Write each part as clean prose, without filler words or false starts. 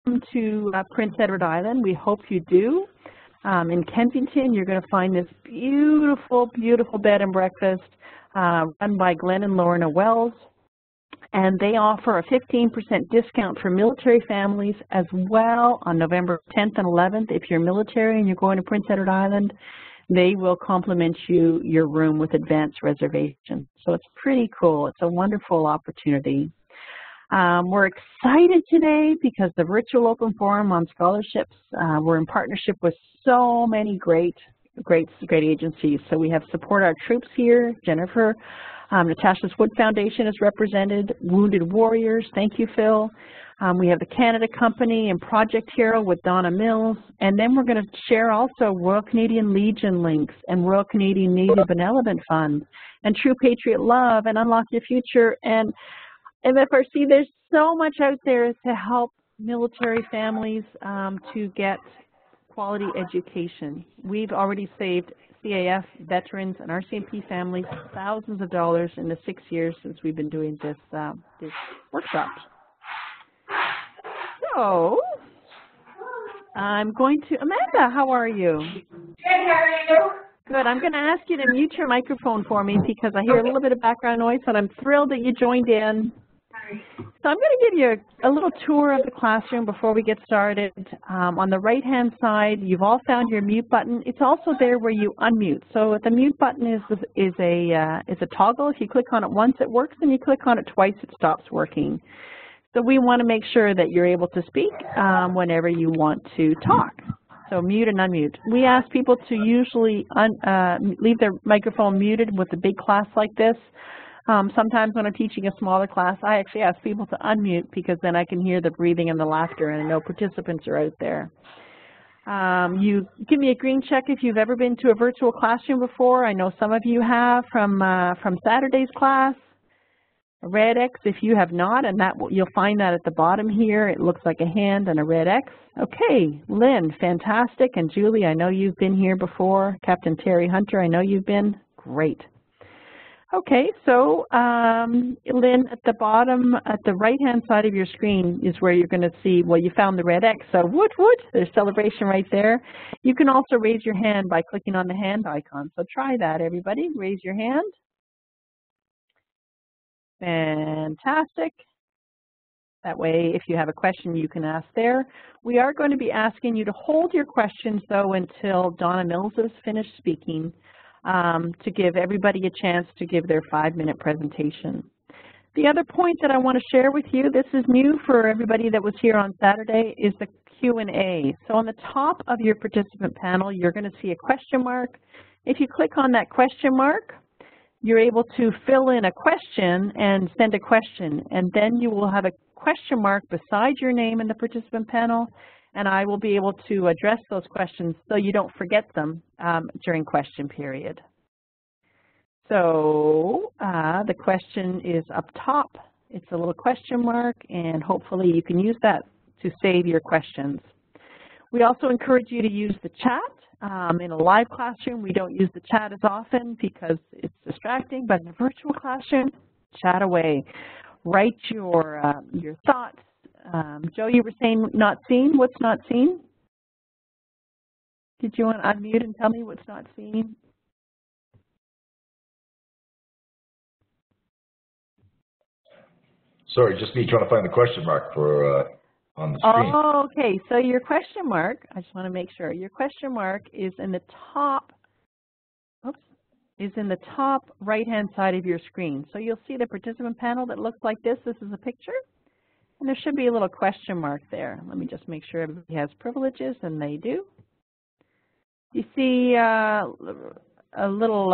to Prince Edward Island. We hope you do. In Kensington, you're going to find this beautiful, beautiful bed and breakfast run by Glenn and Lorna Wells. And they offer a 15% discount for military families as well on November 10th and 11th. If you're military and you're going to Prince Edward Island, they will compliment you your room with advanced reservation. So it's pretty cool. It's a wonderful opportunity. We're excited today because the Virtual Open Forum on Scholarships, we're in partnership with so many great agencies. So we have Support Our Troops here, Jennifer. Natasha's Wood Foundation is represented, Wounded Warriors, thank you, Phil. We have the Canada Company and Project Hero with Donna Mills. And then we're going to share also Royal Canadian Legion links and Royal Canadian Navy Benevolent Fund and True Patriot Love and Unlock Your Future and MFRC. There's so much out there to help military families to get quality education. We've already saved CAF veterans and RCMP families thousands of dollars in the 6 years since we've been doing this workshop. So I'm going to, Amanda, how are you? Good, how are you? Good. I'm going to ask you to mute your microphone for me because I hear a little bit of background noise, but I'm thrilled that you joined in. So I'm going to give you a little tour of the classroom before we get started. On the right-hand side, you've all found your mute button. It's also there where you unmute. So the mute button is a toggle. If you click on it once, it works, and you click on it twice, it stops working. So we want to make sure that you're able to speak whenever you want to talk. So mute and unmute. We ask people to usually leave their microphone muted with a big class like this. Sometimes when I'm teaching a smaller class, I actually ask people to unmute because then I can hear the breathing and the laughter and I know participants are out there. You give me a green check if you've ever been to a virtual classroom before. I know some of you have from Saturday's class. A red X if you have not, and you'll find that at the bottom here. It looks like a hand and a red X. Okay, Lynn, fantastic. And Julie, I know you've been here before. Captain Terry Hunter, I know you've been. Great. Okay, so Lynn, at the bottom, at the right-hand side of your screen is where you're going to see, well, you found the red X, so woot, woot, there's celebration right there. You can also raise your hand by clicking on the hand icon. So try that, everybody. Raise your hand. Fantastic. That way, if you have a question, you can ask there. We are going to be asking you to hold your questions, though, until Donna Mills is finished speaking. To give everybody a chance to give their 5-minute presentation. The other point that I want to share with you, this is new for everybody that was here on Saturday, is the Q&A. So on the top of your participant panel, you're going to see a question mark. If you click on that question mark, you're able to fill in a question and send a question, and then you will have a question mark beside your name in the participant panel, and I will be able to address those questions so you don't forget them during question period. So the question is up top. It's a little question mark, and hopefully you can use that to save your questions. We also encourage you to use the chat. In a live classroom, we don't use the chat as often because it's distracting, but in a virtual classroom, chat away. Write your thoughts. Joe, you were saying not seen. What's not seen? Did you want to unmute and tell me what's not seen? Sorry, just me trying to find the question mark for on the screen. Oh, okay. So your question mark, I just want to make sure, your question mark is in the top, oops, is in the top right-hand side of your screen. So you'll see the participant panel that looks like this. This is a picture. And there should be a little question mark there. Let me just make sure everybody has privileges, and they do. You see a little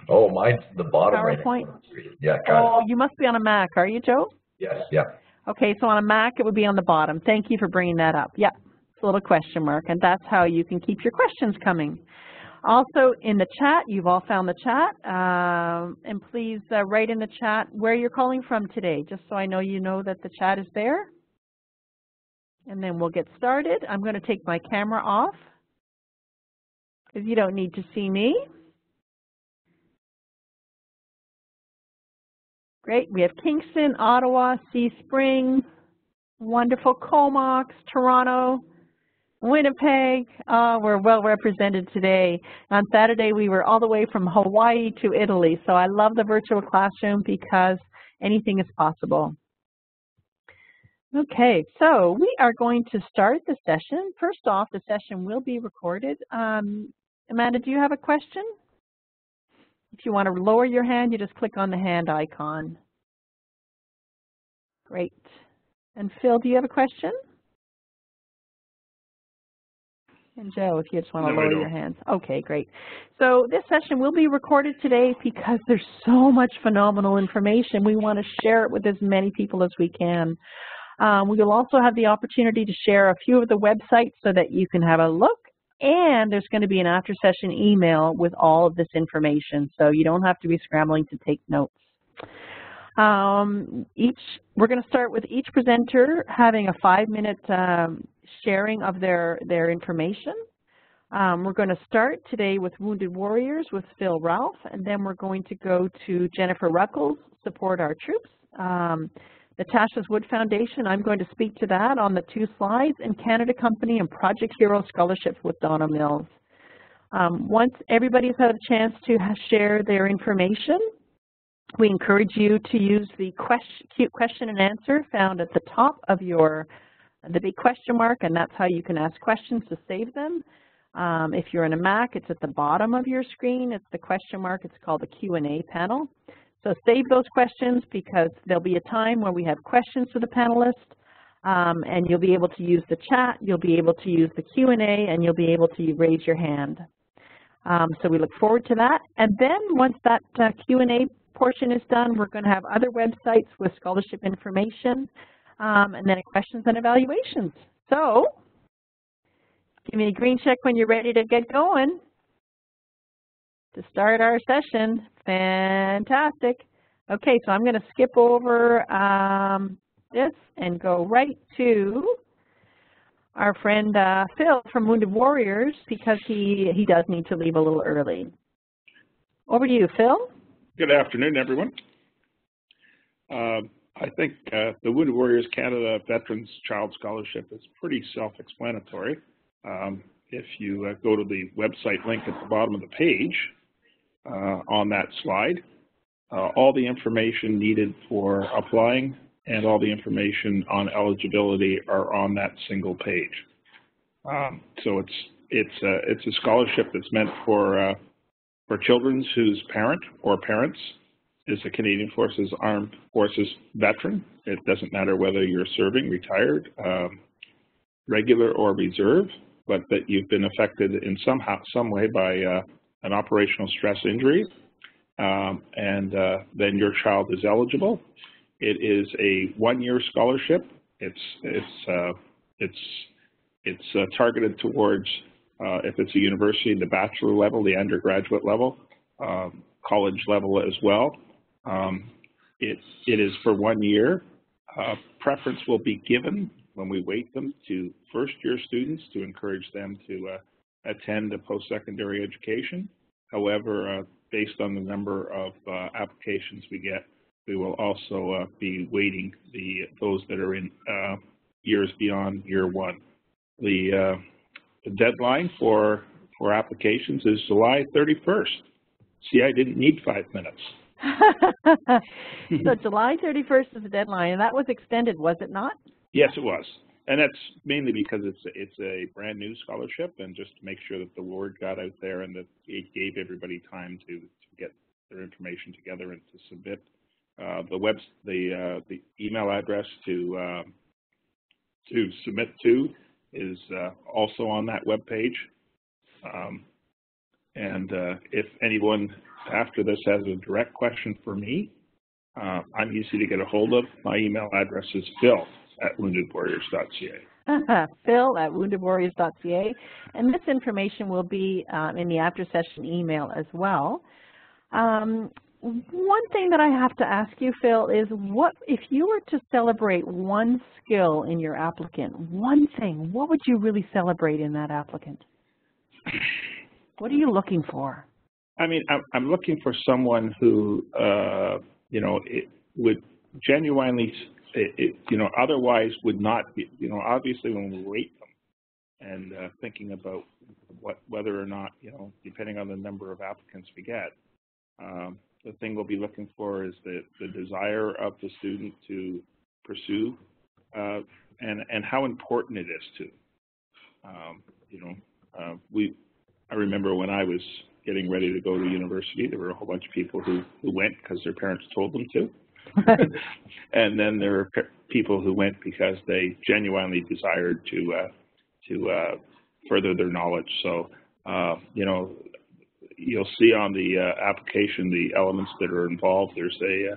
oh, mine's the bottom PowerPoint. Right. Yeah, got it. Oh, you must be on a Mac, are you, Joe? Yes, yeah. Okay, so on a Mac, it would be on the bottom. Thank you for bringing that up. Yeah, it's a little question mark, and that's how you can keep your questions coming. Also, in the chat, you've all found the chat, and please write in the chat where you're calling from today, just so I know you know that the chat is there. And then we'll get started. I'm going to take my camera off because you don't need to see me. Great. We have Kingston, Ottawa, Sea Spring, wonderful Comox, Toronto, Winnipeg. We're well represented today. On Saturday, we were all the way from Hawaii to Italy. So I love the virtual classroom because anything is possible. Okay, so we are going to start the session. First off, the session will be recorded. Amanda, do you have a question? If you want to lower your hand, you just click on the hand icon. Great. And Phil, do you have a question? And Joe, if you just want to lower your hands. Okay, great. So this session will be recorded today because there's so much phenomenal information. We want to share it with as many people as we can. We will also have the opportunity to share a few of the websites so that you can have a look. And there's going to be an after-session email with all of this information, so you don't have to be scrambling to take notes. We're going to start with each presenter having a 5-minute sharing of their information. We're going to start today with Wounded Warriors with Phil Ralph, and then we're going to go to Jennifer Ruckles, Support Our Troops. Natasha's Wood Foundation, I'm going to speak to that on the 2 slides, and Canada Company and Project Hero Scholarships with Donna Mills. Once everybody's had a chance to share their information, we encourage you to use the cute question and answer found at the top of the big question mark, and that's how you can ask questions to save them. If you're in a Mac, it's at the bottom of your screen. It's the question mark. It's called the Q&A panel. So save those questions because there'll be a time where we have questions for the panelists, and you'll be able to use the chat, you'll be able to use the Q&A, and you'll be able to raise your hand. So we look forward to that. And then once that Q&A portion is done, we're going to have other websites with scholarship information, and then questions and evaluations. So give me a green check when you're ready to get going. To start our session. Fantastic. Okay, so I'm going to skip over this and go right to our friend Phil from Wounded Warriors because he does need to leave a little early. Over to you, Phil. Good afternoon, everyone. I think the Wounded Warriors Canada Veterans Child Scholarship is pretty self-explanatory. If you go to the website link at the bottom of the page, on that slide, all the information needed for applying and all the information on eligibility are on that single page. So it's a scholarship that's meant for children whose parent or parents is a Canadian Forces Armed Forces veteran. It doesn't matter whether you're serving, retired, regular, or reserve, but that you've been affected in some way by an operational stress injury, and then your child is eligible. It is a 1-year scholarship. It's targeted towards if it's a university, the bachelor level, the undergraduate level, college level as well. It is for 1 year. Preference will be given when we weight them to first-year students to encourage them to attend a post-secondary education. However, based on the number of applications we get, we will also be weighting those that are in years beyond year 1. The deadline for applications is July 31st. See, I didn't need 5 minutes. So July 31st is the deadline, and that was extended, was it not? Yes, it was. And that's mainly because it's a brand new scholarship, and just to make sure that the word got out there and that it gave everybody time to get their information together and to submit. The email address to submit to is also on that web page. If anyone after this has a direct question for me, I'm easy to get a hold of. My email address is phil@woundedwarriors.ca. phil@woundedwarriors.ca, and this information will be in the after-session email as well. One thing that I have to ask you, Phil, is what if you were to celebrate one skill in your applicant, one thing, what would you really celebrate in that applicant? What are you looking for? I mean, I'm looking for someone who, you know, it would genuinely you know, otherwise would not be, you know, obviously when we rate them and thinking about whether or not, you know, depending on the number of applicants we get, the thing we'll be looking for is the desire of the student to pursue and how important it is to. You know, I remember when I was getting ready to go to university, there were a whole bunch of people who went because their parents told them to. And then there were people who went because they genuinely desired to further their knowledge. So, you know, you'll see on the application the elements that are involved. There's a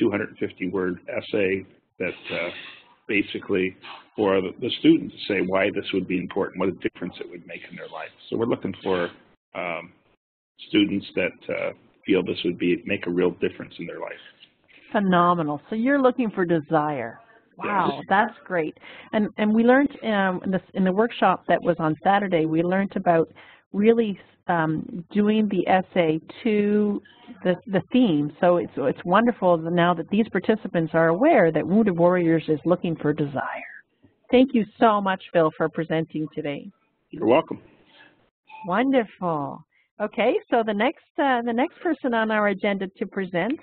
250-word essay that basically for the student to say why this would be important, what a difference it would make in their life. So we're looking for students that feel this would make a real difference in their life. Phenomenal. So you're looking for desire. Wow, yes. That's great. And we learned in the workshop that was on Saturday, we learned about really doing the essay to the theme. So it's wonderful now that these participants are aware that Wounded Warriors is looking for desire. Thank you so much, Phil, for presenting today. You're welcome. Wonderful. Okay, so the next person on our agenda to present,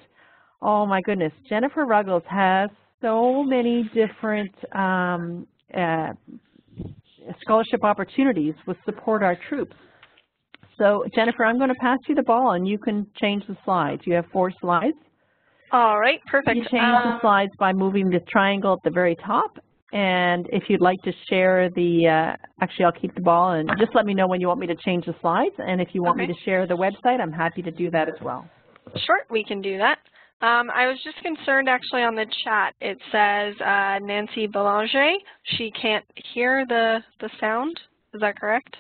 oh my goodness, Jennifer Ruggles has so many different scholarship opportunities with Support Our Troops. So Jennifer, I'm going to pass you the ball and you can change the slides. You have 4 slides. All right, perfect. You change the slides by moving the triangle at the very top. And if you'd like to share the, actually I'll keep the ball and just let me know when you want me to change the slides. And if you want me to share the website, I'm happy to do that as well. Sure, we can do that. I was just concerned actually on the chat. It says Nancy Belanger, she can't hear the sound. Is that correct?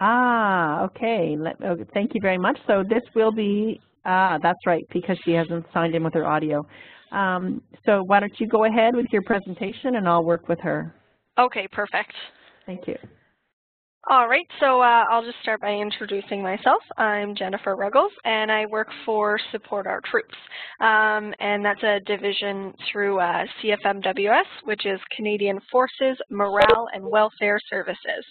Ah, okay. Thank you very much. So this will be, that's right, because she hasn't signed in with her audio. So why don't you go ahead with your presentation and I'll work with her. Okay, perfect. Thank you. All right, so I'll just start by introducing myself. I'm Jennifer Ruggles, and I work for Support Our Troops. And that's a division through CFMWS, which is Canadian Forces, Morale, and Welfare Services.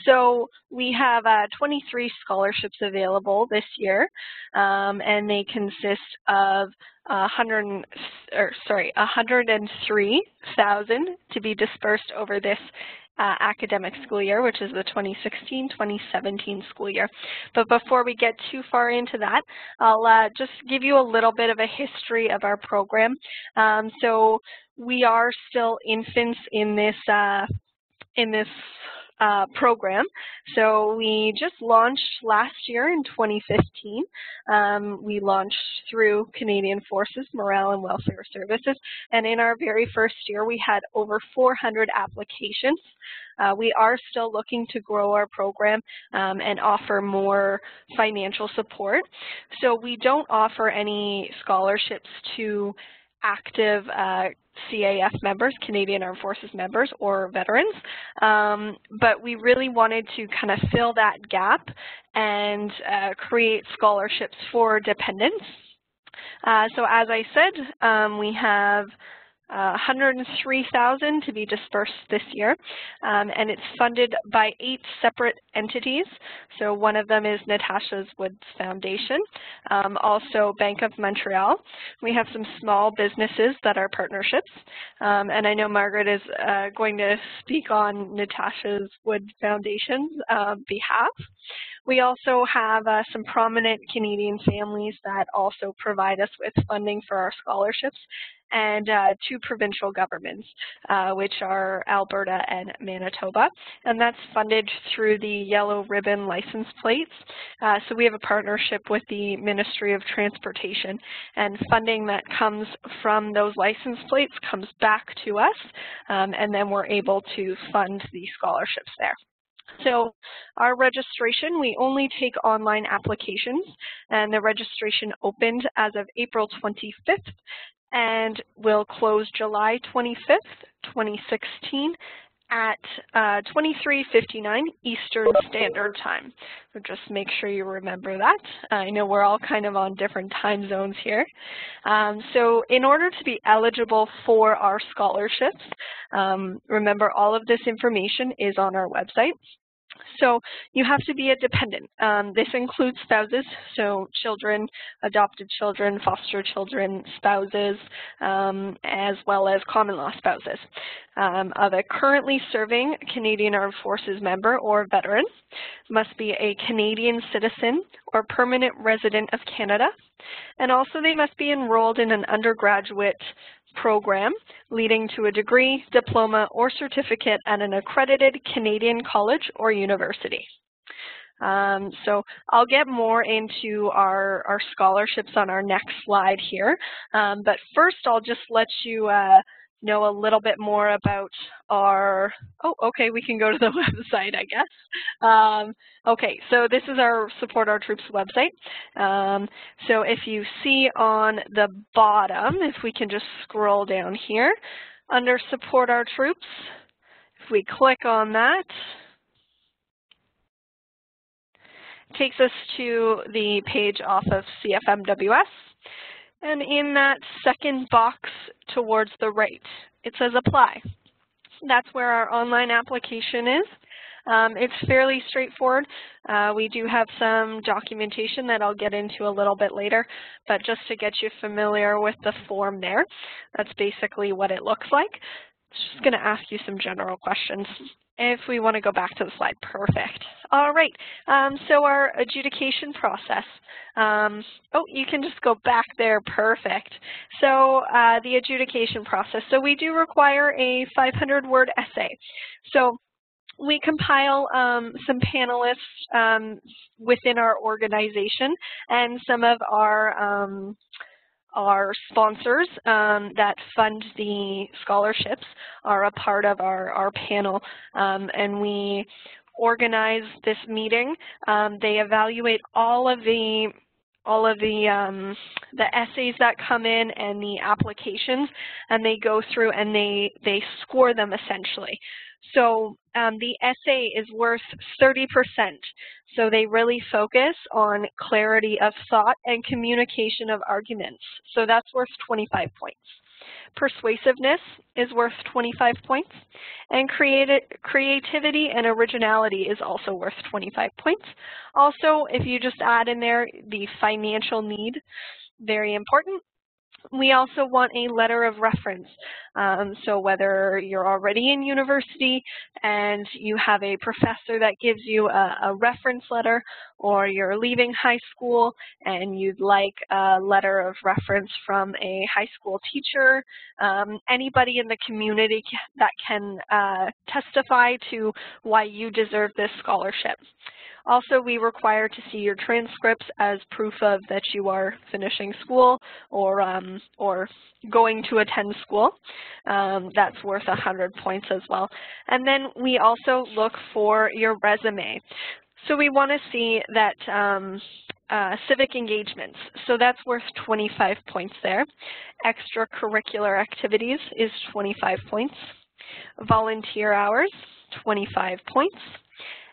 So we have 23 scholarships available this year, and they consist of 103,000 to be dispersed over this academic school year, which is the 2016-2017 school year. But before we get too far into that, I'll just give you a little bit of a history of our program. So we are still infants in this program. So we just launched last year in 2015. We launched through Canadian Forces, Morale and Welfare Services, and in our very first year we had over 400 applications. We are still looking to grow our program and offer more financial support. So we don't offer any scholarships to active CAF members, Canadian Armed Forces members, or veterans, but we really wanted to kind of fill that gap and create scholarships for dependents. So as I said, we have 103,000 to be dispersed this year, and it's funded by 8 separate entities. So one of them is Natasha's Woods Foundation, also Bank of Montreal. We have some small businesses that are partnerships, and I know Margaret is going to speak on Natasha's Woods Foundation's behalf. We also have some prominent Canadian families that also provide us with funding for our scholarships, and 2 provincial governments, which are Alberta and Manitoba, and that's funded through the Yellow Ribbon license plates. So we have a partnership with the Ministry of Transportation, and funding that comes from those license plates comes back to us, and then we're able to fund the scholarships there. So our registration, we only take online applications, and the registration opened as of April 25th and will close July 25th, 2016 at 23:59 Eastern Standard Time. So just make sure you remember that. I know we're all kind of on different time zones here. So in order to be eligible for our scholarships, remember all of this information is on our website. So you have to be a dependent. This includes spouses, so children, adopted children, foster children, spouses, as well as common law spouses of a currently serving Canadian Armed Forces member or veteran, must be a Canadian citizen or permanent resident of Canada, and also they must be enrolled in an undergraduate program leading to a degree, diploma, or certificate at an accredited Canadian college or university. So I'll get more into our scholarships on our next slide here, but first I'll just let you know a little bit more about our, okay, we can go to the website, I guess. Okay, so this is our Support Our Troops website. So if you see on the bottom, if we can just scroll down here, under Support Our Troops, if we click on that, it takes us to the page off of CFMWS. And in that second box towards the right, it says apply. That's where our online application is. It's fairly straightforward. We do have some documentation that I'll get into a little bit later, but just to get you familiar with the form there, that's basically what it looks like. It's just going to ask you some general questions. If we want to go back to the slide, perfect. All right, so our adjudication process. You can just go back there, perfect. So the adjudication process. So we do require a 500-word essay. So we compile some panelists within our organization, and some of our sponsors that fund the scholarships are a part of our panel, and we organize this meeting. They evaluate all of the essays that come in and the applications, and they go through and they score them essentially. So the essay is worth 30%. So they really focus on clarity of thought and communication of arguments. So that's worth 25 points. Persuasiveness is worth 25 points. And creativity and originality is also worth 25 points. Also, if you just add in there the financial need, very important. We also want a letter of reference. So whether you're already in university and you have a professor that gives you a reference letter, or you're leaving high school and you'd like a letter of reference from a high school teacher, anybody in the community that can testify to why you deserve this scholarship. Also, we require to see your transcripts as proof of that you are finishing school or going to attend school. That's worth 100 points as well. And then we also look for your resume. So we want to see that civic engagements. So that's worth 25 points there. Extracurricular activities is 25 points. Volunteer hours, 25 points.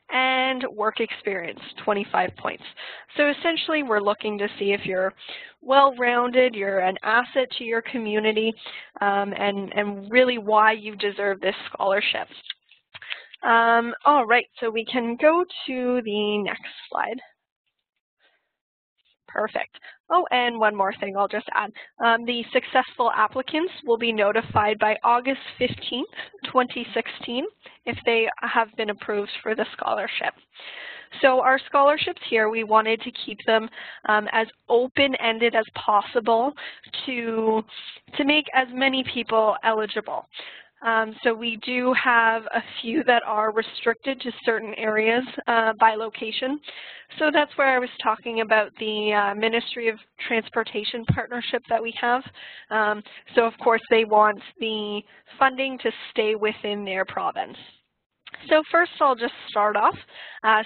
And work experience, 25 points. So essentially we're looking to see if you're well-rounded, you're an asset to your community, and really why you deserve this scholarship. All right, so we can go to the next slide. Perfect. Oh, and one more thing I'll just add. The successful applicants will be notified by August 15th, 2016, if they have been approved for the scholarship. So our scholarships here, we wanted to keep them as open-ended as possible to make as many people eligible. So we do have a few that are restricted to certain areas by location. So that's where I was talking about the Ministry of Transportation partnership that we have. So of course they want the funding to stay within their province. So first I'll just start off.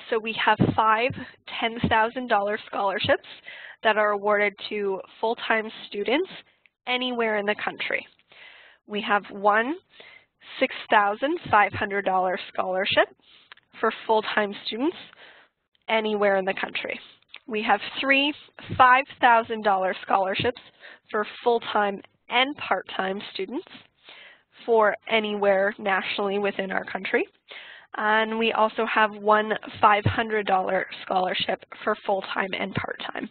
So we have 5 $10,000 scholarships that are awarded to full-time students anywhere in the country. We have 1 $6,500 scholarship for full-time students anywhere in the country. We have 3 $5,000 scholarships for full-time and part-time students for anywhere nationally within our country. And we also have 1 $500 scholarship for full-time and part-time.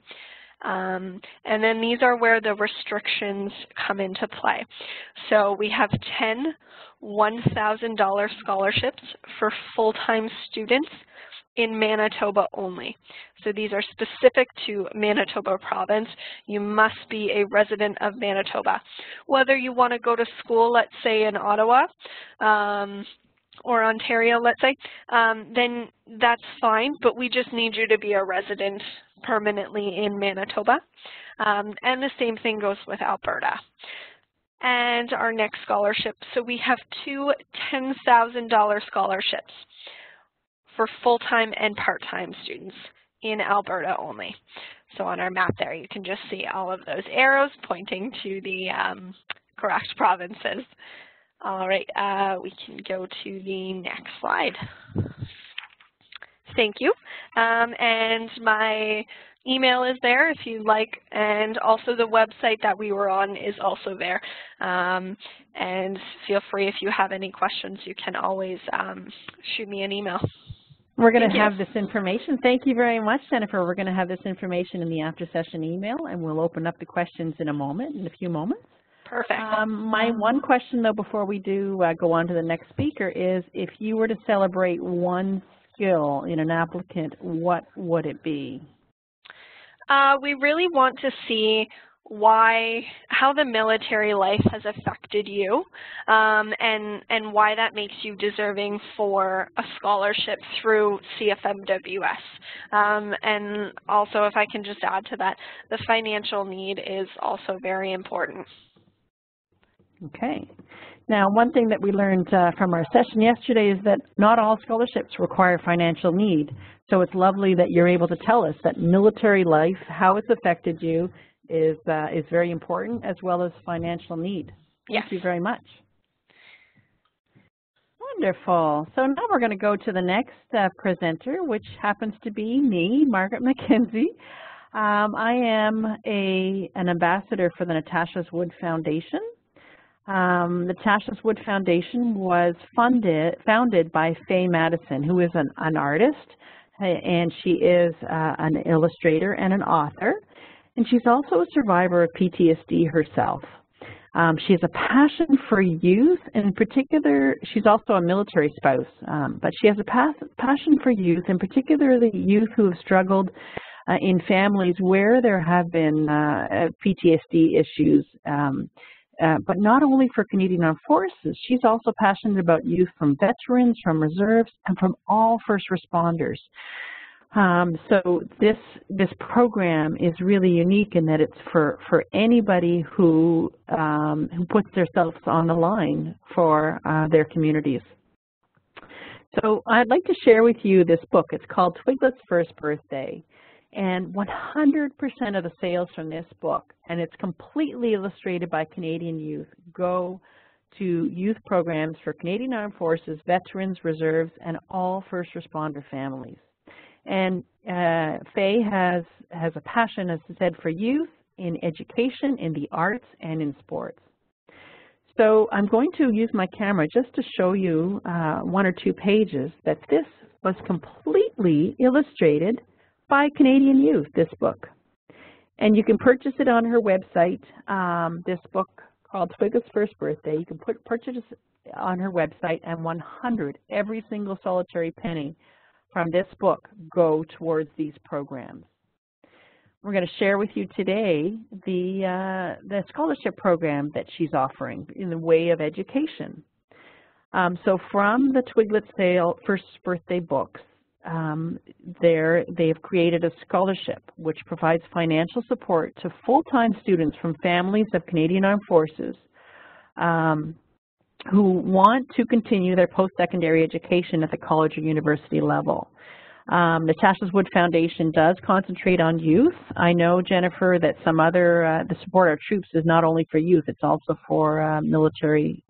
And then these are where the restrictions come into play. So we have 10 $1,000 scholarships for full-time students in Manitoba only. So these are specific to Manitoba province. You must be a resident of Manitoba. Whether you want to go to school, let's say in Ottawa, or Ontario, let's say, then that's fine, but we just need you to be a resident permanently in Manitoba. And the same thing goes with Alberta. And our next scholarship, so we have 2 $10,000 scholarships for full-time and part-time students in Alberta only. So on our map there, you can just see all of those arrows pointing to the correct provinces. All right, we can go to the next slide. Thank you. And my email is there if you'd like, and also the website that we were on is also there. And feel free, if you have any questions, you can always shoot me an email. We're going to have this information. Thank you very much, Jennifer. We're going to have this information in the after-session email, and we'll open up the questions in a few moments. Perfect. My one question, though, before we do go on to the next speaker is, if you were to celebrate one skill in an applicant, what would it be? We really want to see how the military life has affected you, and why that makes you deserving for a scholarship through CFMWS. And also, if I can just add to that, the financial need is also very important. Okay. Now, one thing that we learned from our session yesterday is that not all scholarships require financial need. So it's lovely that you're able to tell us that military life, how it's affected you, is very important, as well as financial need. Yes. Thank you very much. Wonderful. So now we're going to go to the next presenter, which happens to be me, Margaret Mackenzie. I am an ambassador for the Natasha's Wood Foundation. The Natasha's Wood Foundation was founded by Faye Madison, who is an artist, and she is an illustrator and an author. And she's also a survivor of PTSD herself. She has a passion for youth. In particular, she's also a military spouse, but she has a passion for youth, and particularly youth who have struggled in families where there have been PTSD issues, but not only for Canadian Armed Forces. She's also passionate about youth from veterans, from reserves, and from all first responders. So this program is really unique in that it's for anybody who puts themselves on the line for their communities. So I'd like to share with you this book. It's called Twiglet's First Birthday, and 100% of the sales from this book, and it's completely illustrated by Canadian youth, go to youth programs for Canadian Armed Forces, veterans, reserves, and all first responder families. And Faye has a passion, as I said, for youth, in education, in the arts, and in sports. So I'm going to use my camera just to show you 1 or 2 pages that this was completely illustrated by Canadian youth, this book. And you can purchase it on her website, this book called Twiglet's First Birthday. You can purchase it on her website, and 100, every single solitary penny from this book, go towards these programs. We're going to share with you today the scholarship program that she's offering in the way of education. So from the Twiglet's First Birthday books, they've created a scholarship which provides financial support to full-time students from families of Canadian Armed Forces who want to continue their post-secondary education at the college or university level. Natasha's Wood Foundation does concentrate on youth. I know, Jennifer, that some other, the Support Our Troops is not only for youth, it's also for military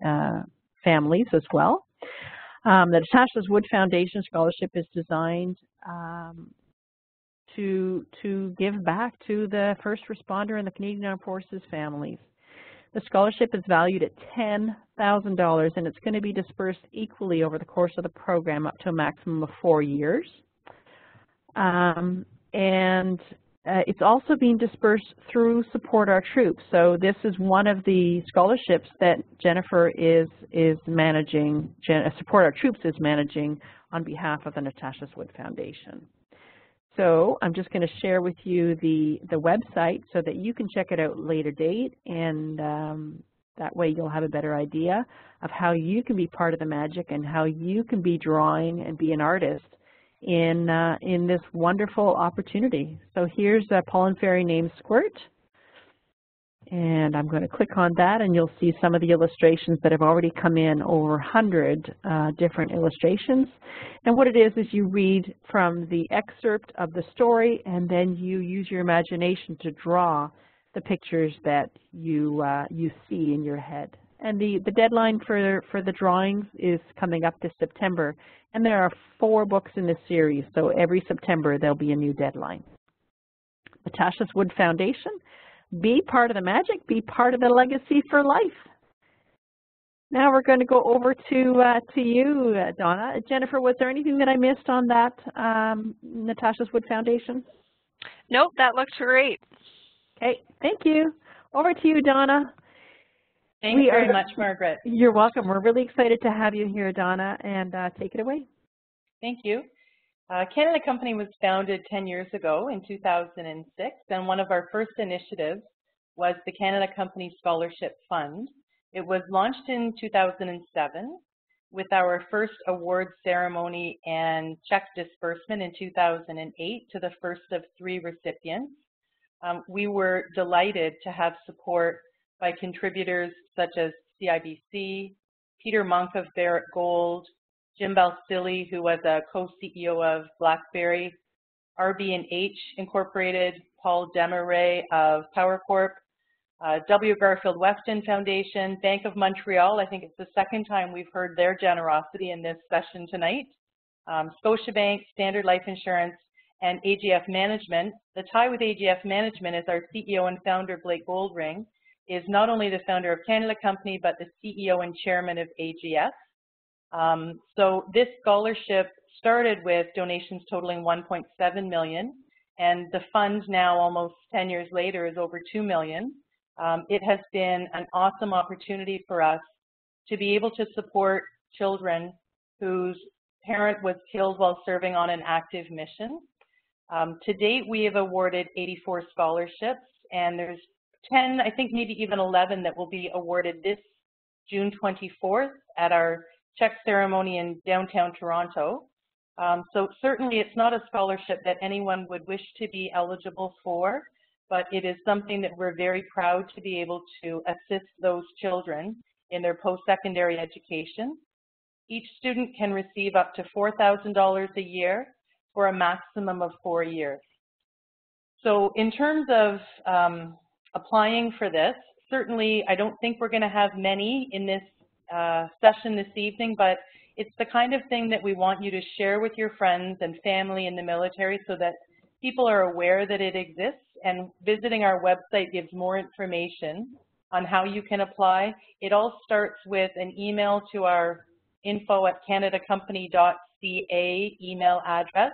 families as well. The Natasha's Wood Foundation Scholarship is designed to give back to the first responder and the Canadian Armed Forces families. The scholarship is valued at $10,000, and it's going to be dispersed equally over the course of the program up to a maximum of 4 years. It's also being dispersed through Support Our Troops. So this is one of the scholarships that Jennifer is managing, Support Our Troops is managing on behalf of the Natasha's Wood Foundation. So I'm just going to share with you the website so that you can check it out at a later date, and that way you'll have a better idea of how you can be part of the magic and how you can be drawing and be an artist in this wonderful opportunity. So here's a pollen fairy named Squirt, and I'm going to click on that, and you'll see some of the illustrations that have already come in, over 100 different illustrations. And what it is you read from the excerpt of the story, and then you use your imagination to draw the pictures that you see in your head. And the deadline for the drawings is coming up this September, and there are 4 books in this series, so every September there'll be a new deadline. Natasha's Wood Foundation. Be part of the magic, be part of the legacy for life. Now we're going to go over to you, Donna. Jennifer, was there anything that I missed on that Natasha's Wood Foundation? Nope, that looked great. Okay, thank you. Over to you, Donna. Thanks very much, Margaret. You're welcome. We're really excited to have you here, Donna, and take it away. Thank you. Canada Company was founded 10 years ago in 2006, and one of our first initiatives was the Canada Company Scholarship Fund. It was launched in 2007 with our first award ceremony and check disbursement in 2008 to the first of 3 recipients. We were delighted to have support by contributors such as CIBC, Peter Monk of Barrett Gold, Jim Balsillie, who was a co-CEO of BlackBerry, RB&H Incorporated, Paul Desmarais of Power Corp, W. Garfield Weston Foundation, Bank of Montreal. I think it's the second time we've heard their generosity in this session tonight. Scotiabank, Standard Life Insurance, and AGF Management. The tie with AGF Management is our CEO and founder, Blake Goldring, is not only the founder of Canada Company, but the CEO and chairman of AGF. So this scholarship started with donations totaling $1.7 million, and the fund now, almost 10 years later, is over $2 million. It has been an awesome opportunity for us to be able to support children whose parent was killed while serving on an active mission. To date, we have awarded 84 scholarships, and there's 10, I think maybe even 11 that will be awarded this June 24th at our check ceremony in downtown Toronto. So certainly it's not a scholarship that anyone would wish to be eligible for, but it is something that we're very proud to be able to assist those children in their post-secondary education. Each student can receive up to $4,000 a year for a maximum of 4 years. So in terms of applying for this, certainly I don't think we're going to have many in this session this evening, but it's the kind of thing that we want you to share with your friends and family in the military so that people are aware that it exists, and visiting our website gives more information on how you can apply. It all starts with an email to our info@canadacompany.ca email address,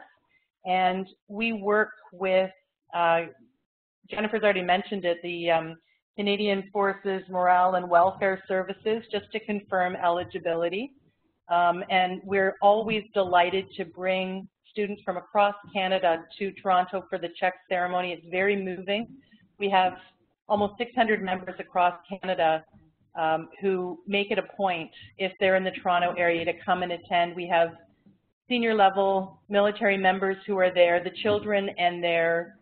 and we work with, Jennifer's already mentioned it, the Canadian Forces Morale and Welfare Services, just to confirm eligibility. And we're always delighted to bring students from across Canada to Toronto for the check ceremony. It's very moving. We have almost 600 members across Canada who make it a point, if they're in the Toronto area, to come and attend. We have senior level military members who are there, the children and their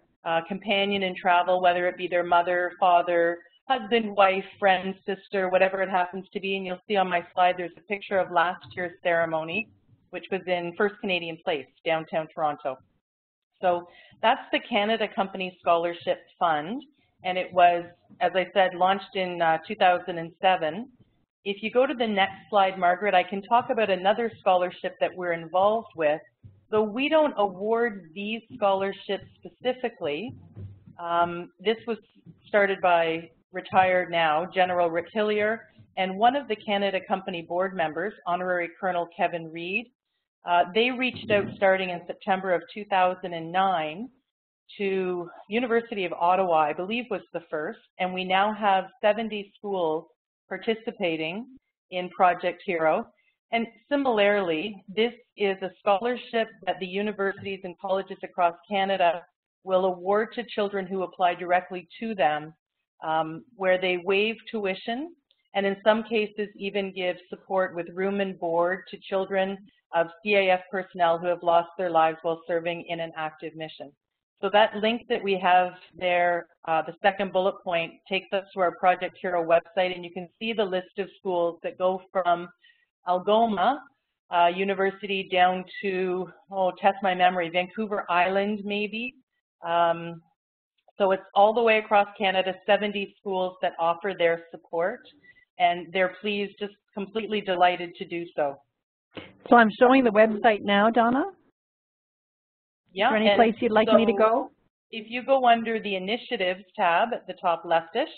companion in travel, whether it be their mother, father, husband, wife, friend, sister, whatever it happens to be. And you'll see on my slide there's a picture of last year's ceremony, which was in First Canadian Place, downtown Toronto. So that's the Canada Company Scholarship Fund, and it was, as I said, launched in 2007. If you go to the next slide, Margaret, I can talk about another scholarship that we're involved with. Though we don't award these scholarships specifically, this was started by retired now General Rick Hillier and one of the Canada Company board members, Honorary Colonel Kevin Reed. They reached out starting in September of 2009 to University of Ottawa, I believe was the first, and we now have 70 schools participating in Project Hero. And similarly, this is a scholarship that the universities and colleges across Canada will award to children who apply directly to them, where they waive tuition and in some cases even give support with room and board to children of CAF personnel who have lost their lives while serving in an active mission. So that link that we have there, the second bullet point, takes us to our Project Hero website, and you can see the list of schools that go from Algoma University down to, test my memory, Vancouver Island maybe. So it's all the way across Canada, 70 schools that offer their support, and they're pleased, just completely delighted to do so. So I'm showing the website now, Donna. Yeah. Is there any place you'd like me to go? If you go under the Initiatives tab at the top leftish,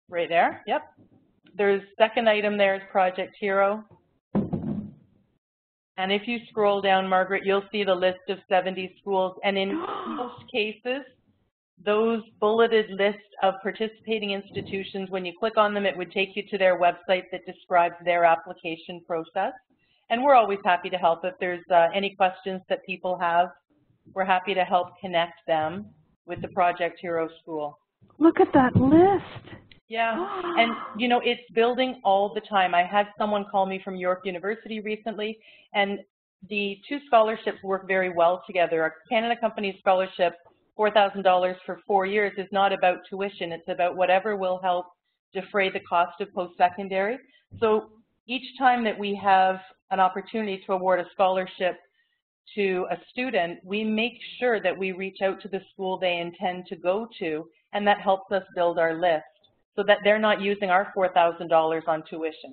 right there, yep. There's second item there is Project Hero. And if you scroll down, Margaret, you'll see the list of 70 schools. And in most cases, those bulleted lists of participating institutions, when you click on them, it would take you to their website that describes their application process. And we're always happy to help. If there's any questions that people have, we're happy to help connect them with the Project Hero School. Look at that list. Yeah, and you know, it's building all the time. I had someone call me from York University recently, and the two scholarships work very well together. Our Canada Company scholarship, $4,000 for 4 years, is not about tuition. It's about whatever will help defray the cost of post-secondary. So each time that we have an opportunity to award a scholarship to a student, we make sure that we reach out to the school they intend to go to, and that helps us build our list so that they're not using our $4,000 on tuition.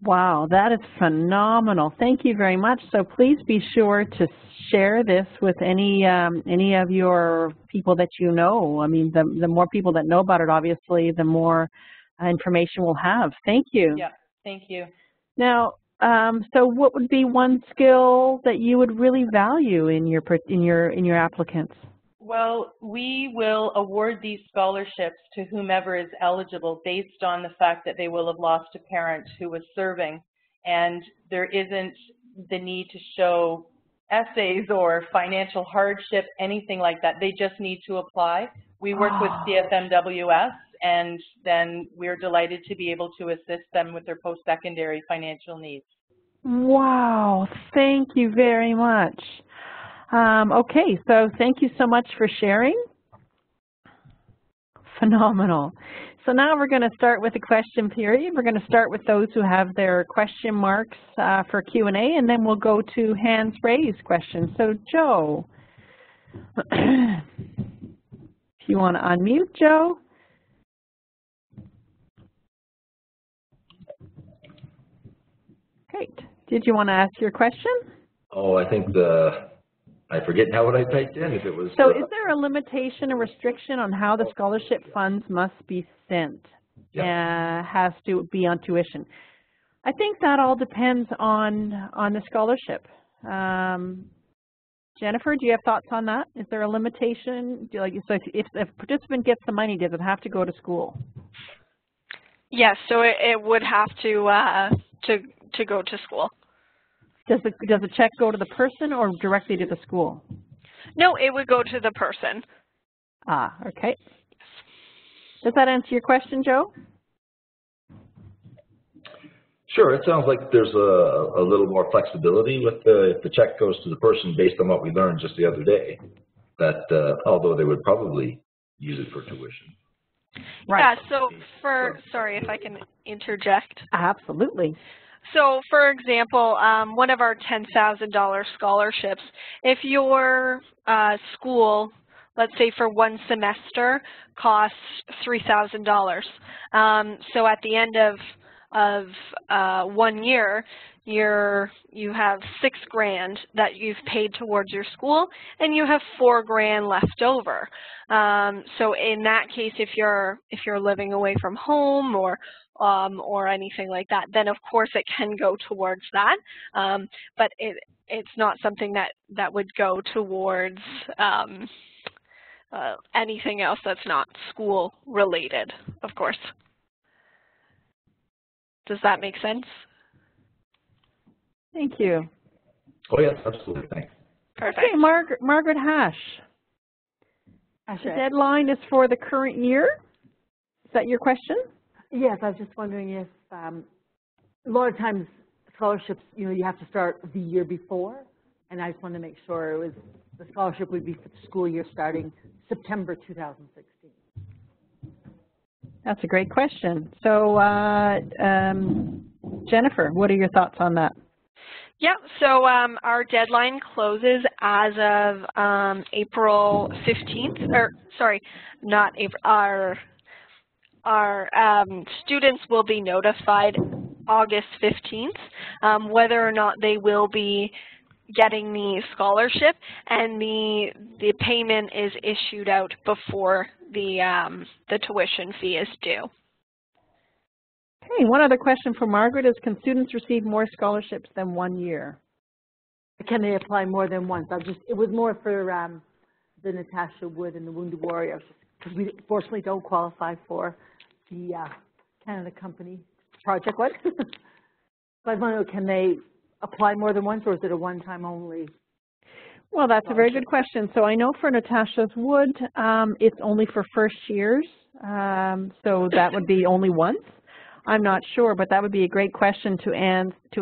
Wow, that is phenomenal. Thank you very much. So please be sure to share this with any of your people that you know. I mean, the more people that know about it, obviously, the more information we'll have. Thank you. Yeah, thank you. Now, so what would be one skill that you would really value in your applicants? Well, we will award these scholarships to whomever is eligible based on the fact that they will have lost a parent who was serving, and there isn't the need to show essays or financial hardship, anything like that. They just need to apply. We work with CFMWS, and then we're delighted to be able to assist them with their post-secondary financial needs. Wow, thank you very much. Okay, so thank you so much for sharing. Phenomenal. So now we're going to start with the question period. We're going to start with those who have their question marks for Q&A, and then we'll go to hands raised questions. So Joe, if you want to unmute, Joe. Great. Did you want to ask your question? Oh, I think I forget now what I typed in. If it was. So is there a limitation or restriction on how the scholarship funds must be spent? Yeah. Has to be on tuition. I think that all depends on the scholarship. Jennifer, do you have thoughts on that? Is there a limitation? So if a participant gets the money, does it have to go to school? Yes, so it would have to go to school. Does the check go to the person or directly to the school? No, it would go to the person. Ah, okay. Does that answer your question, Joe? Sure. It sounds like there's a little more flexibility with if the check goes to the person based on what we learned just the other day, that although they would probably use it for tuition. Right. Yeah, so sorry if I can interject. Absolutely. So, for example, one of our $10,000 scholarships, if your school, let's say for one semester, costs $3,000. So at the end of 1 year, you have $6,000 that you've paid towards your school, and you have $4,000 left over. So in that case, if you're living away from home or anything like that, then of course it can go towards that. But it's not something that would go towards anything else that's not school related, of course. Does that make sense? Thank you. Oh, yes, absolutely. Thanks. Perfect. Okay, Margaret Hash. The deadline is for the current year. Is that your question? Yes, I was just wondering if a lot of times scholarships, you have to start the year before, and I just wanted to make sure the scholarship would be for the school year starting September 2016. That's a great question. So, Jennifer, what are your thoughts on that? Yeah, so our deadline closes as of April 15th, or sorry, not April, our students will be notified August 15th whether or not they will be getting the scholarship, and the payment is issued out before the tuition fee is due. Okay, one other question for Margaret is, can students receive more scholarships than 1 year? Can they apply more than once? It was more for the Natasha Wood and the Wounded Warriors, because we fortunately don't qualify for the Canada Company project one. So I want to know, can they apply more than once, or is it a one-time only? Well, that's a very good question. So I know for Natasha's Wood, it's only for first years, so that would be only once. I'm not sure, but that would be a great question to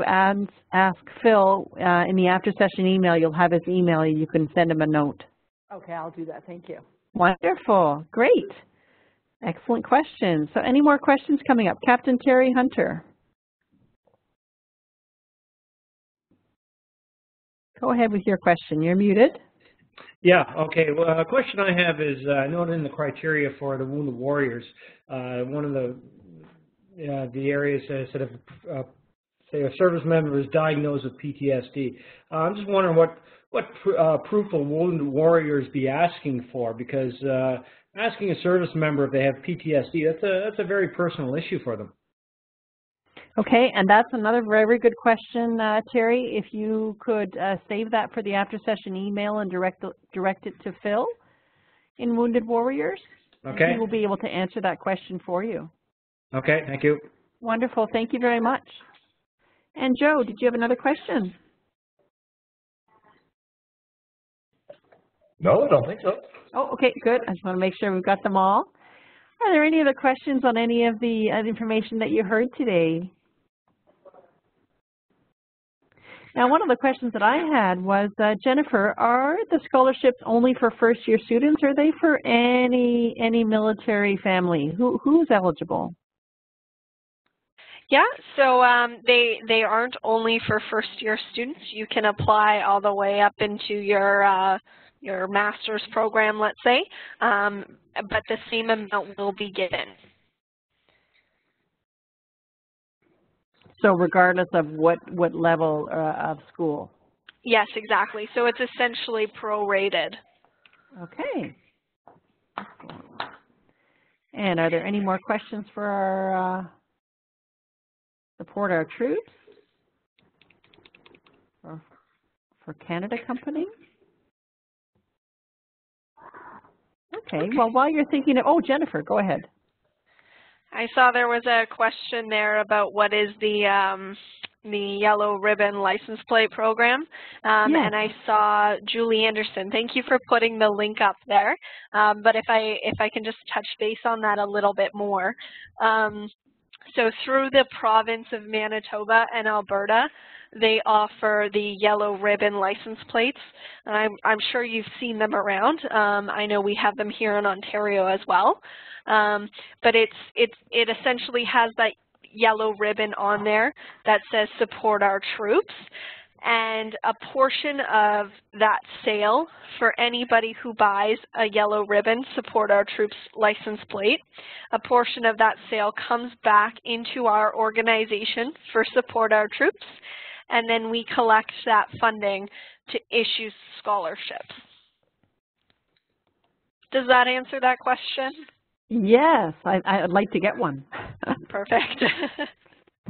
ask Phil in the after-session email. You'll have his email. You can send him a note. Okay, I'll do that. Thank you. Wonderful. Great. Excellent question. So any more questions coming up? Captain Terry Hunter. Go ahead with your question. You're muted. Yeah, okay. Well, a question I have is, I noted in the criteria for the Wounded Warriors, one of the areas sort of, say a service member is diagnosed with PTSD. I'm just wondering what proof will Wounded Warriors be asking for, because asking a service member if they have PTSD, that's a very personal issue for them. Okay, and that's another very good question, Terry. If you could save that for the after-session email and direct it to Phil in Wounded Warriors. Okay. He will be able to answer that question for you. Okay, thank you. Wonderful, thank you very much. And Joe, did you have another question? No, I don't think so. Oh, okay, good. I just want to make sure we've got them all. Are there any other questions on any of the information that you heard today? Now, one of the questions that I had was, Jennifer, are the scholarships only for first-year students, or are they for any military family? Who's eligible? Yeah, so they aren't only for first-year students. You can apply all the way up into your master's program, let's say, but the same amount will be given. So regardless of what level of school? Yes, exactly. So it's essentially prorated. Okay. And are there any more questions for our support our troops or for Canada Company? Okay, well, while you're thinking of, oh, Jennifer, go ahead. I saw there was a question there about what is the Yellow Ribbon License Plate Program, Yes. and I saw Julie Anderson. Thank you for putting the link up there. But if I can just touch base on that a little bit more. So through the province of Manitoba and Alberta, they offer the Yellow Ribbon license plates, and I'm sure you've seen them around. I know we have them here in Ontario as well. But it essentially has that yellow ribbon on there that says support our troops. and a portion of that sale for anybody who buys a yellow ribbon Support Our Troops license plate, a portion of that sale comes back into our organization for Support Our Troops, and then we collect that funding to issue scholarships. Does that answer that question? Yes, I'd like to get one. Perfect.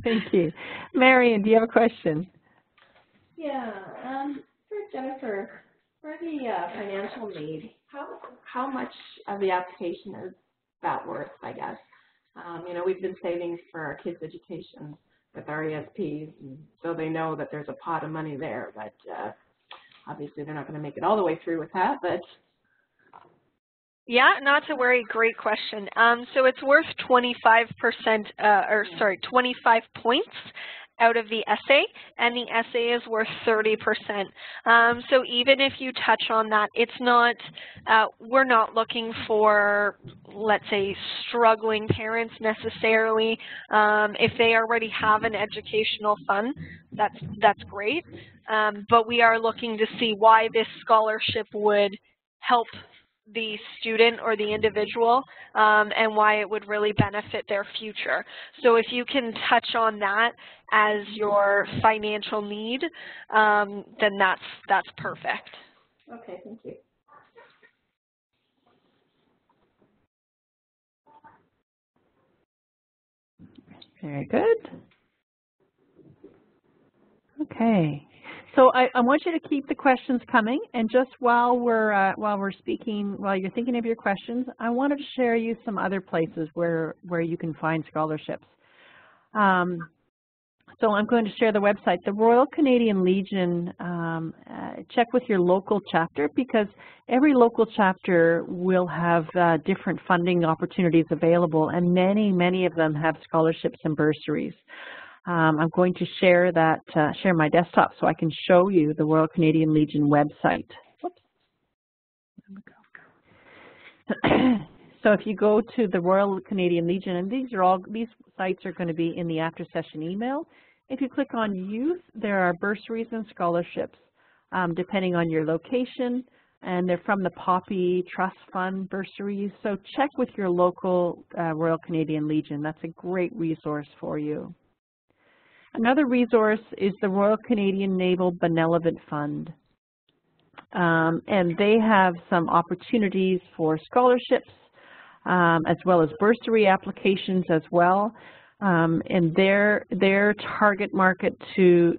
Thank you. Marion, do you have a question? Yeah, for Jennifer, for the financial need, how much of the application is that worth, I guess? You know, we've been saving for our kids' education with our ESPs, and so they know that there's a pot of money there, but obviously they're not going to make it all the way through with that, but... Yeah, not to worry, great question. So it's worth 25 points out of the essay, and the essay is worth 30%. So even if you touch on that, it's not, we're not looking for, let's say, struggling parents necessarily. If they already have an educational fund, that's great. But we are looking to see why this scholarship would help the student or the individual, and why it would really benefit their future. So if you can touch on that as your financial need, then that's perfect. Okay, thank you. Very good. Okay. So I want you to keep the questions coming, and just while we're speaking, while you're thinking of your questions, I wanted to share you some other places where you can find scholarships. So I'm going to share the website, the Royal Canadian Legion. Check with your local chapter, because every local chapter will have different funding opportunities available, and many of them have scholarships and bursaries. I'm going to share my desktop so I can show you the Royal Canadian Legion website. Whoops. So if you go to the Royal Canadian Legion, and these sites are going to be in the after session email. If you click on youth, there are bursaries and scholarships depending on your location, and they're from the Poppy Trust Fund bursaries. So check with your local Royal Canadian Legion. That's a great resource for you. Another resource is the Royal Canadian Naval Benevolent Fund, and they have some opportunities for scholarships as well as bursary applications as well. And their target market to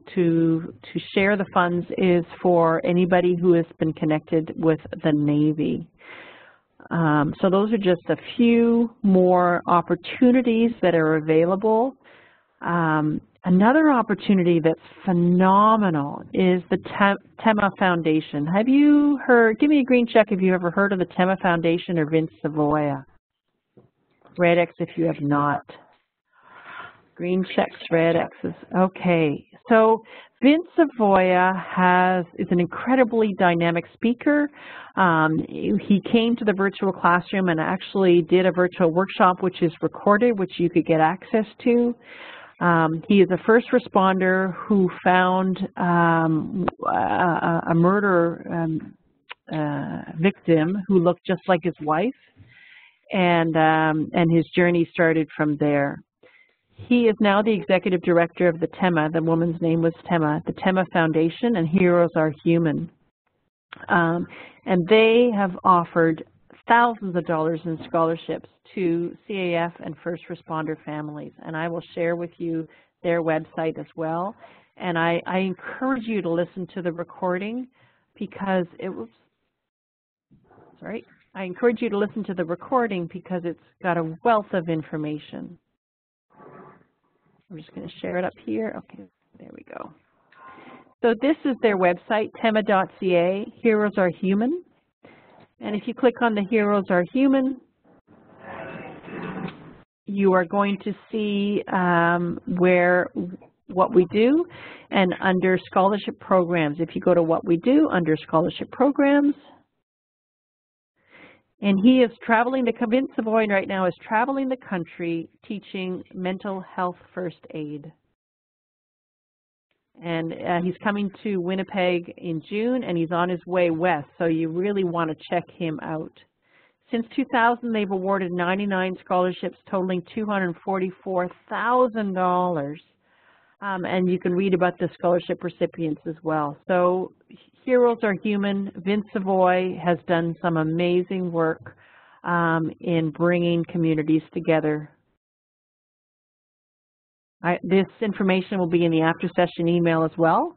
share the funds is for anybody who has been connected with the Navy. So those are just a few more opportunities that are available. Another opportunity that's phenomenal is the Temma Foundation. Have you heard, give me a green check if you ever heard of the Temma Foundation or Vince Savoya. Red X if you have not. Green checks, red X's. Okay, so Vince Savoya is an incredibly dynamic speaker. He came to the virtual classroom and actually did a virtual workshop which is recorded, which you could get access to. He is a first responder who found a murder victim who looked just like his wife, and his journey started from there. He is now the executive director of the Temma. The woman's name was Temma, the Temma Foundation, and Heroes Are Human. And they have offered thousands of dollars in scholarships to CAF and first responder families. And I will share with you their website as well. And I encourage you to listen to the recording because I encourage you to listen to the recording because it's got a wealth of information. I'm just going to share it up here. Okay, there we go. So this is their website, temma.ca, Heroes Are Human. And if you click on the Heroes Are Human, you are going to see what we do, and under scholarship programs, if you go to what we do under scholarship programs, and he is traveling, Vince Savoy right now is traveling the country teaching mental health first aid. And he's coming to Winnipeg in June, and he's on his way west, so you really want to check him out. Since 2000, they've awarded 99 scholarships totaling $244,000. And you can read about the scholarship recipients as well. So heroes are human. Vince Savoy has done some amazing work in bringing communities together. This information will be in the after-session email as well.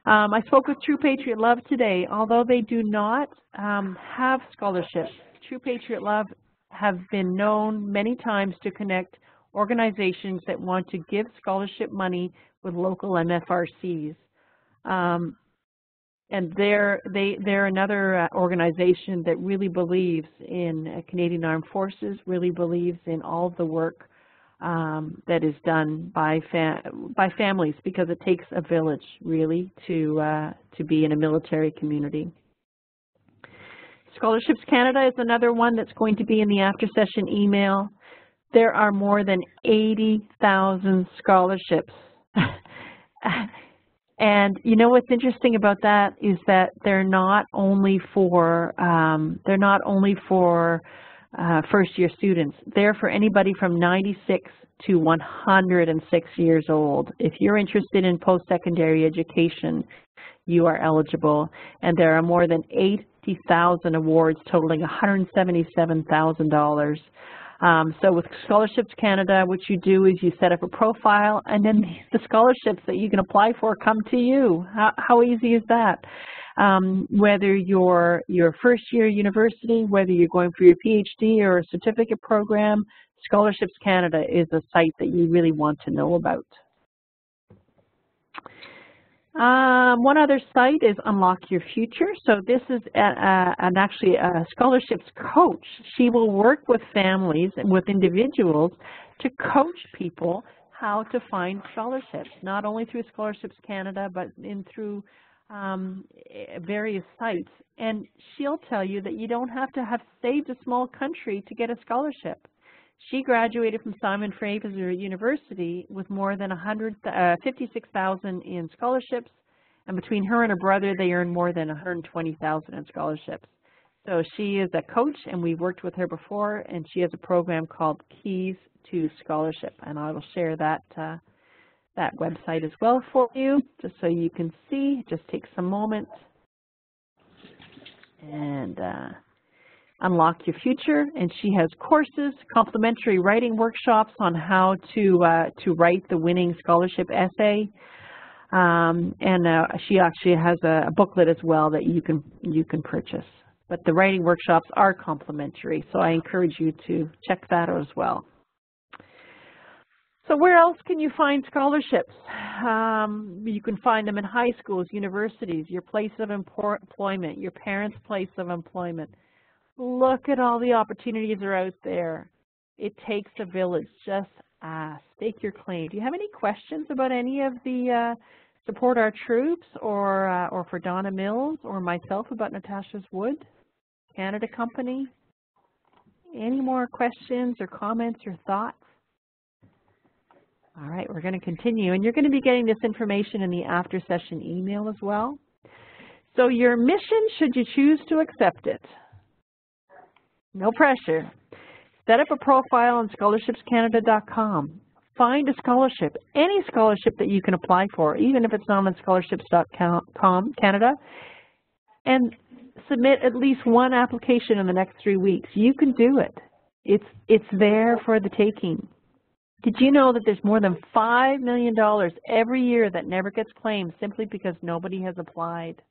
I spoke with True Patriot Love today. Although they do not have scholarships, True Patriot Love have been known many times to connect organizations that want to give scholarship money with local MFRCs. And they're another organization that really believes in Canadian Armed Forces, really believes in all of the work that is done by families, because it takes a village really to be in a military community. Scholarships Canada is another one that's going to be in the after-session email. There are more than 80,000 scholarships. And you know what's interesting about that is that they're not only for first-year students. They're for anybody from 96 to 106 years old. If you're interested in post-secondary education, you are eligible. And there are more than 80,000 awards totaling $177,000. So with Scholarships Canada, what you do is you set up a profile, and then the scholarships that you can apply for come to you. How easy is that? Whether you're first year university, whether you're going for your PhD or a certificate program, Scholarships Canada is a site that you really want to know about. One other site is Unlock Your Future. So this is actually a scholarships coach. She will work with families and with individuals to coach people how to find scholarships, not only through Scholarships Canada, but through various sites. And she'll tell you that you don't have to have saved a small country to get a scholarship. She graduated from Simon Fraser University with more than 56,000 in scholarships, and between her and her brother, they earned more than 120,000 in scholarships. So she is a coach, and we've worked with her before, and she has a program called Keys to Scholarship, and I will share that website as well for you, just so you can see. It just takes a moment. And Unlock Your Future, and she has courses, complimentary writing workshops on how to write the winning scholarship essay, and she actually has a booklet as well that you can purchase. But the writing workshops are complimentary, so I encourage you to check that out as well. So where else can you find scholarships? You can find them in high schools, universities, your place of employment, your parents' place of employment. Look at all the opportunities that are out there. It takes a village. Just ask. Stake your claim. Do you have any questions about any of the Support Our Troops, or for Donna Mills or myself about Natasha's Wood Canada Company? Any more questions or comments or thoughts? All right, we're going to continue, and you're going to be getting this information in the after-session email as well. So your mission, should you choose to accept it, no pressure. Set up a profile on scholarshipscanada.com. Find a scholarship, any scholarship that you can apply for, even if it's not on scholarships.com Canada, and submit at least one application in the next 3 weeks. You can do it. It's there for the taking. Did you know that there's more than $5 million every year that never gets claimed simply because nobody has applied?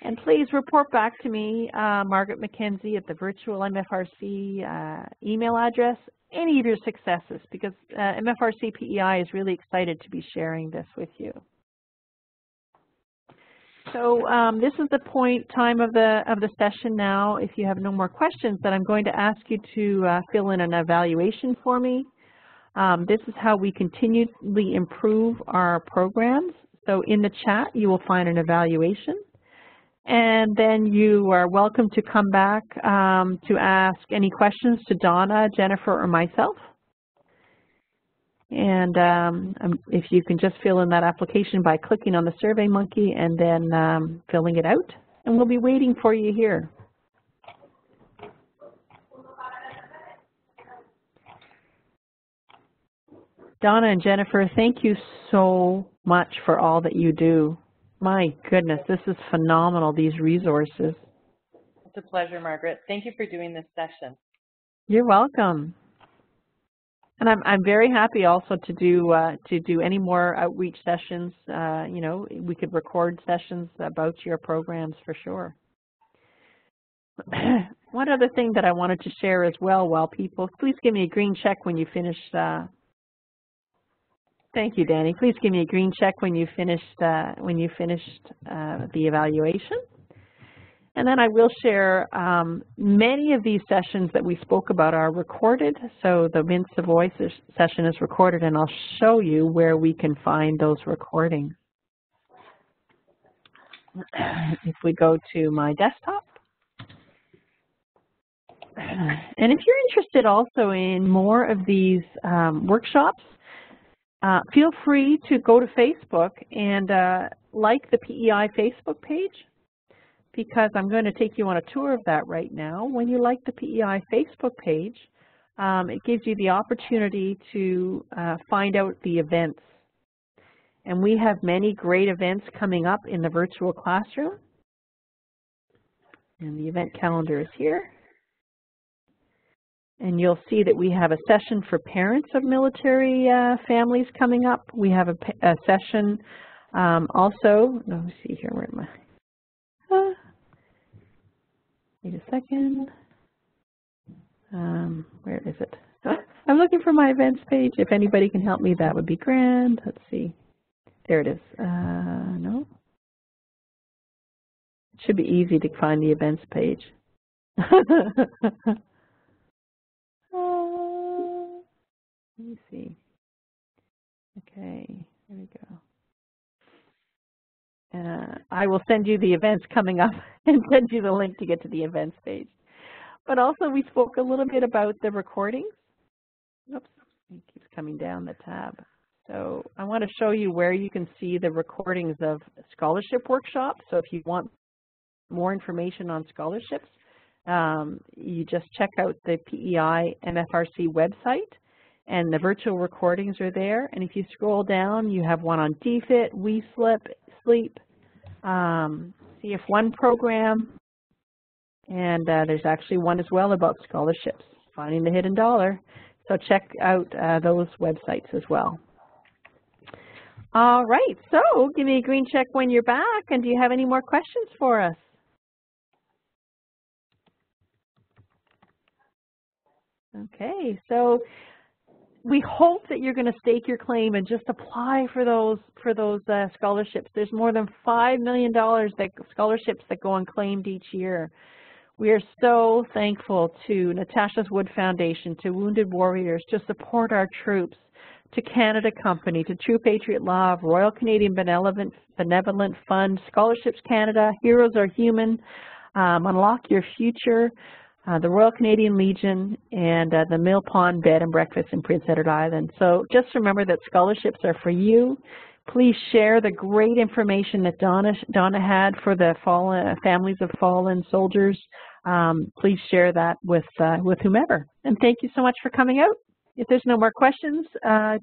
And please report back to me, Margaret Mackenzie, at the virtual MFRC email address, any of your successes, because MFRC PEI is really excited to be sharing this with you. So this is the time of the session now, if you have no more questions, that I'm going to ask you to fill in an evaluation for me. This is how we continually improve our programs. So in the chat, you will find an evaluation. And then you are welcome to come back to ask any questions to Donna, Jennifer, or myself. And if you can just fill in that application by clicking on the Survey Monkey and then filling it out, and we'll be waiting for you here. Donna and Jennifer, thank you so much for all that you do. My goodness, this is phenomenal, these resources. It's a pleasure, Margaret. Thank you for doing this session. You're welcome. And I'm very happy also to do any more outreach sessions. You know, we could record sessions about your programs for sure. One other thing that I wanted to share as well, while people, please give me a green check when you finish. Thank you, Danny. Please give me a green check when you finished the evaluation. And then I will share many of these sessions that we spoke about are recorded. So the Mince the Voice session is recorded, and I'll show you where we can find those recordings. If we go to my desktop. And if you're interested also in more of these workshops, feel free to go to Facebook and like the PEI Facebook page, because I'm going to take you on a tour of that right now. When you like the PEI Facebook page, it gives you the opportunity to find out the events. And we have many great events coming up in the virtual classroom. And the event calendar is here. And you'll see that we have a session for parents of military families coming up. We have a session also, let me see here, where am I? Wait a second. Where is it? I'm looking for my events page. If anybody can help me, that would be grand. Let's see. There it is. No. It should be easy to find the events page. Let me see. Okay, there we go. I will send you the events coming up and send you the link to get to the events page. But also we spoke a little bit about the recordings. Oops, it keeps coming down the tab. So I want to show you where you can see the recordings of scholarship workshops. So if you want more information on scholarships, you just check out the PEI MFRC website, and the virtual recordings are there. And if you scroll down, you have one on DFIT, Sleep, CF1 program, and there's actually one as well about scholarships, Finding the Hidden Dollar. So check out those websites as well. All right, so give me a green check when you're back, and do you have any more questions for us? Okay, so we hope that you're going to stake your claim and just apply for those scholarships. There's more than $5 million scholarships that go unclaimed each year. We are so thankful to Natasha's Wood Foundation, to Wounded Warriors, to support our troops, to Canada Company, to True Patriot Love, Royal Canadian Benevolent Fund, Scholarships Canada, Heroes Are Human, Unlock Your Future, the Royal Canadian Legion, and the Mill Pond Bed and Breakfast in Prince Edward Island. So just remember that scholarships are for you. Please share the great information that Donna had for the families of fallen soldiers. Please share that with whomever. And thank you so much for coming out. If there's no more questions,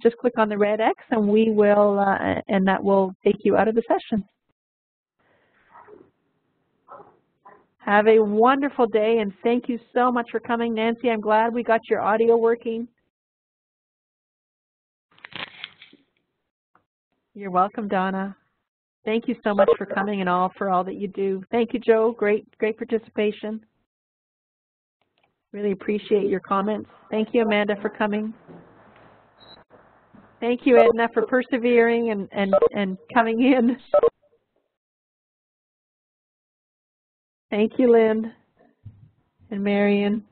just click on the red X, and we will, and that will take you out of the session. Have a wonderful day, and thank you so much for coming. Nancy, I'm glad we got your audio working. You're welcome, Donna. Thank you so much for coming and for all that you do. Thank you, Joe. Great participation. Really appreciate your comments. Thank you, Amanda, for coming. Thank you, Edna, for persevering and coming in. Thank you, Lynn and Marion.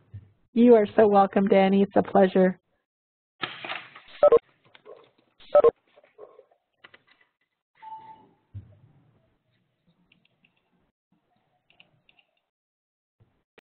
You are so welcome, Danny. It's a pleasure.